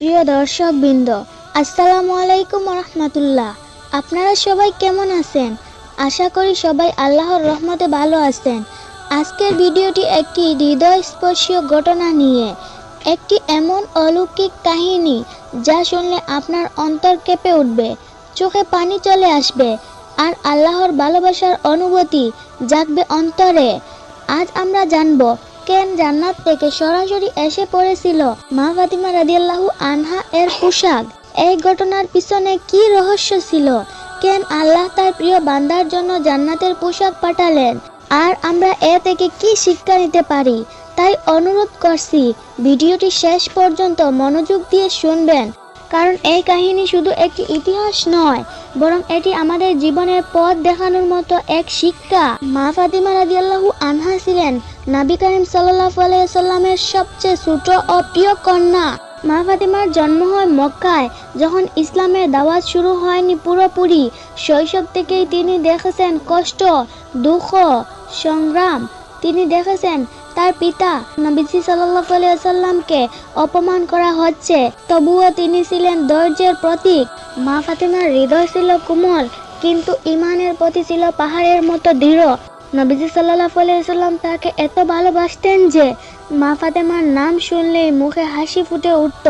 প্রিয় দর্শকবৃন্দ, আসসালামু আলাইকুম রহমতুল্লাহ। আপনারা সবাই কেমন আছেন? আশা করি সবাই আল্লাহর রহমতে ভালো আছেন। আজকের ভিডিওটি একটি হৃদয়স্পর্শীয় ঘটনা নিয়ে, একটি এমন অলৌকিক কাহিনী যা শুনলে আপনার অন্তর কেঁপে উঠবে, চোখে পানি চলে আসবে আর আল্লাহর ভালোবাসার অনুভূতি জাগবে অন্তরে। আজ আমরা জানব কেন জান্নাত থেকে সরাসরি এসে পড়েছিল মা ফাতিমা রাদিয়াল্লাহু আনহা এর পোশাক। এই ঘটনার পিছনে কি রহস্য ছিল? কেন আল্লাহ তার প্রিয় বান্দার জন্য জান্নাতের পোশাক পাঠালেন? আর আমরা এ থেকে কি শিক্ষা নিতে পারি? তাই অনুরোধ করছি ভিডিওটি শেষ পর্যন্ত মনোযোগ দিয়ে শুনবেন, কারণ এই কাহিনী শুধু একটি ইতিহাস নয়, বরং এটি আমাদের জীবনের পথ দেখানোর মতো এক শিক্ষা। মা ফাতিমা রাদিয়াল্লাহু আনহা ছিলেন নবী করিম সাল্লাল্লাহু আলাইহি ওয়াসাল্লামের সবচেয়ে ছোট ও প্রিয় কন্যা। মা ফাতিমার জন্ম হয় মক্কায়, যখন ইসলামের দাওয়াত শুরু হয়নি পুরোপুরি। শৈশব থেকেই তিনি দেখেছেন কষ্ট, দুঃখ, সংগ্রাম। তিনি দেখেছেন তার পিতা নবীজি সাল্লাল্লাহু আলাইহি ওয়াসাল্লামকে অপমান করা হচ্ছে, তবুও তিনি ছিলেন ধৈর্যের প্রতীক। মা ফাতিমার হৃদয় ছিল কোমল, কিন্তু ঈমানের প্রতি ছিল পাহাড়ের মতো দৃঢ়। নবীজি সাল্লাল্লাহু আলাইহি ওয়াসাল্লাম তাকে এত ভালোবাসতেন যে মা ফাতিমার নাম শুনলেই মুখে হাসি ফুটে উঠত।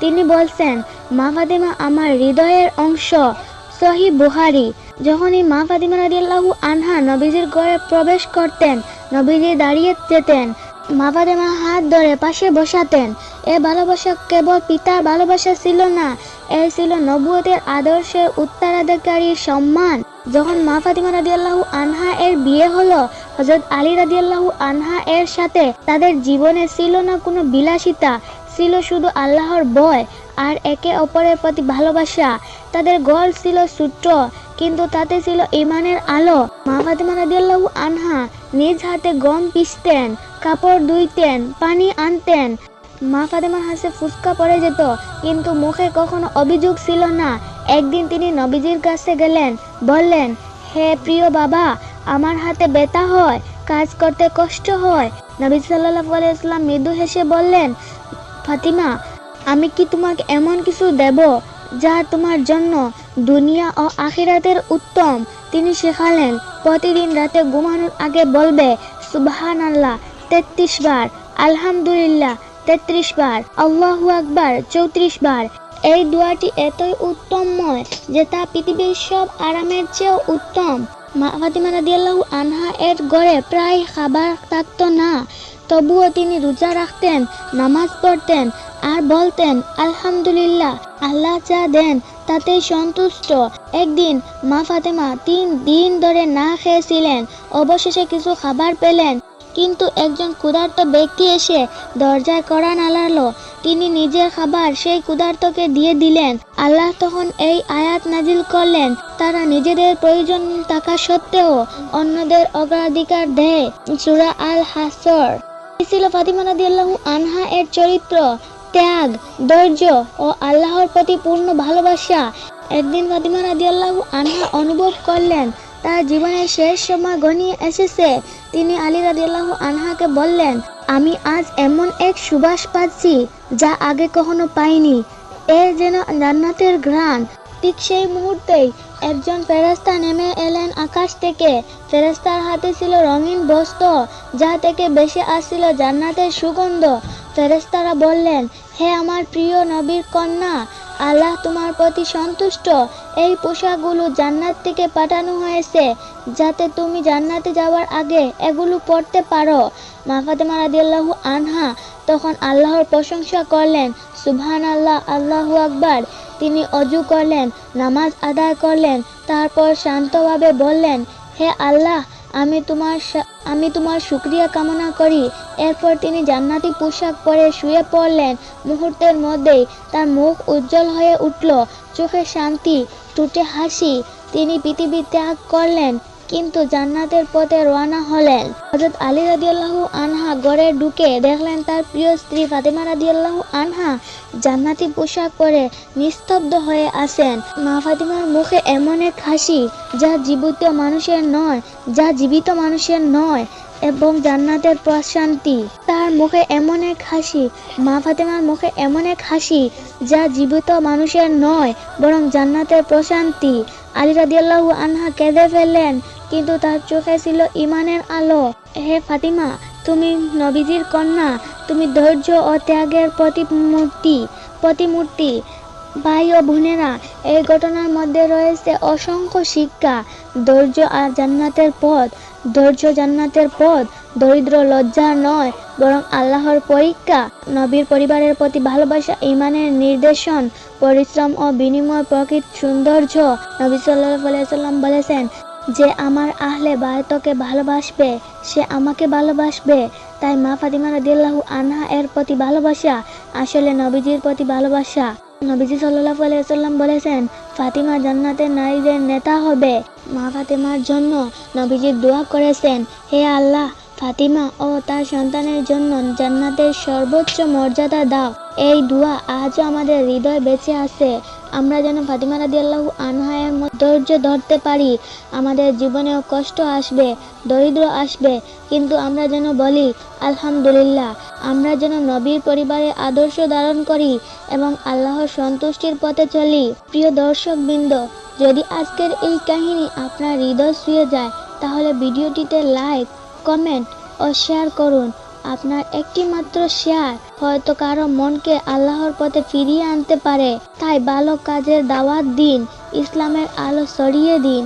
তিনি বলছেন, মা ফাতিমা আমার হৃদয়ের অংশ। সহিহ বুখারী। যখনই মা ফাতিমা রাদিয়াল্লাহু আনহা নবীজির ঘরে প্রবেশ করতেন, নবীজি দাঁড়িয়ে যেতেন, মা ফাতিমা হাত ধরে পাশে বসাতেন। এ ভালোবাসা কেবল পিতার ভালোবাসা ছিল না, এ ছিল নবুয়তের আদর্শের উত্তরাধিকারীর সম্মান। যখন মা ফাতিমা রাদিয়াল্লাহু আনহা এর বিয়ে হলো হযরত আলী রাদিয়াল্লাহু আনহা এর সাথে, তাদের জীবনে ছিল না কোনো বিলাসিতা, ছিল শুধু আল্লাহর ভয় আর একে অপরের প্রতি ভালোবাসা। তাদের ঘর ছিল ছোট্ট, কিন্তু তাতে ছিল ঈমানের আলো। মা ফাতিমা রাদিয়াল্লাহু আনহা নিজ হাতে গম পিষতেন, কাপড় ধুইতেন, পানি আনতেন। মা ফাতিমার হাতে ফুসকা পড়ে যেত, কিন্তু মুখে কখনো অভিযোগ ছিল না। একদিন তিনি নবীজির কাছে গেলেন, বললেন, হে প্রিয় বাবা, আমার হাতে ব্যথা হয়, কাজ করতে কষ্ট হয়। নবী সাল্লাল্লাহু আলাইহি ওয়াসাল্লাম মৃদু হেসে বললেন, ফাতিমা, আমি কি তোমাকে এমন কিছু দেব যা তোমার জন্য দুনিয়া ও আখিরাতের উত্তম? তিনি শেখালেন, প্রতিদিন রাতে ঘুমানোর আগে বলবে সুবহানাল্লাহ ৩৩ বার, আলহামদুলিল্লাহ ৩৩ বার, আল্লাহু আকবার ৩৪ বার। এই দোয়াটি এতই উত্তমময় যে তা পৃথিবীর সব আরামের চেয়েও উত্তম। মা ফাতিমা রাদিয়াল্লাহু আনহা এর ঘরে প্রায় খাবার থাকতো না, তবুও তিনি রোজা রাখতেন, নামাজ পড়তেন আর বলতেন আলহামদুলিল্লাহ, আল্লাহ যা দেন তাতেই সন্তুষ্ট। একদিন মা ফাতিমা ৩ দিন ধরে না খেয়েছিলেন, অবশেষে কিছু খাবার পেলেন, কিন্তু একজন ক্ষুধার্ত ব্যক্তি এসে দরজায় কড়া নাড়ালো। তিনি নিজের খাবার সেই ক্ষুধার্তকে দিয়ে দিলেন। আল্লাহ তখন এই আয়াত নাজিল করলেন, তারা নিজেদের প্রয়োজন থাকা সত্ত্বেও অন্যদের অগ্রাধিকার দেয়। সূরা আল হাসর। এই ছিল ফাতিমা রাদিয়াল্লাহু আনহা এর চরিত্র, ত্যাগ, ধৈর্য ও আল্লাহর প্রতি পূর্ণ ভালোবাসা। একদিন ফাতিমা রাদিয়াল্লাহু আনহা অনুভব করলেন তার জীবনের শেষ সময় ঘনিয়ে এসেছে। তিনি আলী রাদিয়াল্লাহু আনহাকে বললেন, আমি আজ এমন এক সুবাস পাচ্ছি যা আগে কখনো পাইনি, এ যেন জান্নাতের ঘ্রাণ। ঠিক সেই মুহূর্তেই একজন ফেরেশতা নেমে এলেন আকাশ থেকে। ফেরেশতার হাতে ছিল রঙিন বস্ত্র, যা থেকে ভেসে আসছিল জান্নাতের সুগন্ধ। ফেরেশতারা বললেন, হে আমার প্রিয় নবীর কন্যা, আল্লাহ তোমার প্রতি সন্তুষ্ট। এই পোশাকগুলো জান্নাত থেকে পাঠানো হয়েছে যাতে তুমি জান্নাতে যাওয়ার আগে এগুলো পরতে পারো। মা ফাতিমা রাদিয়াল্লাহু আনহা তখন আল্লাহর প্রশংসা করলেন, সুবহানাল্লাহ, আল্লাহু আকবার। তিনি অজু করলেন, নামাজ আদায় করলেন, তারপর শান্তভাবে বললেন, হে আল্লাহ, আমি তোমার শুকরিয়া কামনা করি। এরপর তিনি জান্নাতি পোশাক পরে শুয়ে পড়লেন। মুহূর্তের মধ্যেই তার মুখ উজ্জ্বল হয়ে উঠল, চোখে শান্তি, ঠোঁটে হাসি। তিনি পৃথিবী ত্যাগ করলেন, কিন্তু জান্নাতের পথে রওনা হলেন। হযরত আলী রাদিয়াল্লাহু আনহা ঘরে ঢুকে দেখলেন তার প্রিয় স্ত্রী ফাতিমা রাদিয়াল্লাহু আনহা জান্নাতি পোশাক পরে নিস্তব্ধ হয়ে আছেন। মা ফাতিমার মুখে এমন এক হাসি যা জীবিত মানুষের নয়। এবং জান্নাতের প্রশান্তি। তার মুখে এমন এক হাসি, মা ফাতেমার মুখে এমন এক হাসি যা জীবিত মানুষের নয় বরং জান্নাতের প্রশান্তি। আলী রাদিয়াল্লাহু আনহা কেঁদে ফেললেন, কিন্তু তার চোখে ছিল ঈমানের আলো। হে ফাতিমা, তুমি নবীজির কন্যা, তুমি ধৈর্য ও ত্যাগের প্রতিমূর্তি। ভাই ও বোনেরা, এই ঘটনার মধ্যে রয়েছে অসংখ্য শিক্ষা। ধৈর্য জান্নাতের পথ। দরিদ্র লজ্জা নয় বরং আল্লাহর পরীক্ষা। নবীর পরিবারের প্রতি ভালোবাসা ঈমানের নিদর্শন। পরিশ্রম ও বিনিময় প্রকৃত সৌন্দর্য। নবী সাল্লাল্লাহু আলাইহি ওয়াসাল্লাম বলেছেন, যে আমার আহলে বায়তকে ভালোবাসবে সে আমাকে ভালোবাসবে। তাই মা ফাতিমা রাদিয়াল্লাহু আনহা এর প্রতি ভালোবাসা আসলে নবীজির প্রতি ভালোবাসা। নবীজি সাল্লাল্লাহু আলাইহি ওয়াসাল্লাম বলেছেন, ফাতিমা জান্নাতের নারীদের নেতা হবে। মা ফাতিমার জন্য নবীজি দোয়া করেছেন, হে আল্লাহ, ফাতিমা ও তার সন্তানের জন্য জান্নাতের সর্বোচ্চ মর্যাদা দাও। এই দোয়া আজও আমাদের হৃদয়ে বেঁচে আছে। আমরা যেন ফাতিমা রাদিয়াল্লাহু আনহা এর মতো ধৈর্য ধরতে পারি। আমাদের জীবনেও কষ্ট আসবে, দরিদ্র আসবে, কিন্তু আমরা যেন বলি আলহামদুলিল্লাহ। আমরা যেন নবীর পরিবারের আদর্শ ধারণ করি এবং আল্লাহর সন্তুষ্টির পথে চলি। প্রিয় দর্শকবৃন্দ, যদি আজকের এই কাহিনী আপনার হৃদয় ছুঁয়ে যায়, তাহলে ভিডিওটিতে লাইক, কমেন্ট ও শেয়ার করুন। আপনার একটি মাত্র শেয়ার হয়তো কারো মনকে আল্লাহর পথে ফিরিয়ে আনতে পারে। তাই ভালো কাজের দাওয়াত দিন, ইসলামের আলো ছড়িয়ে দিন।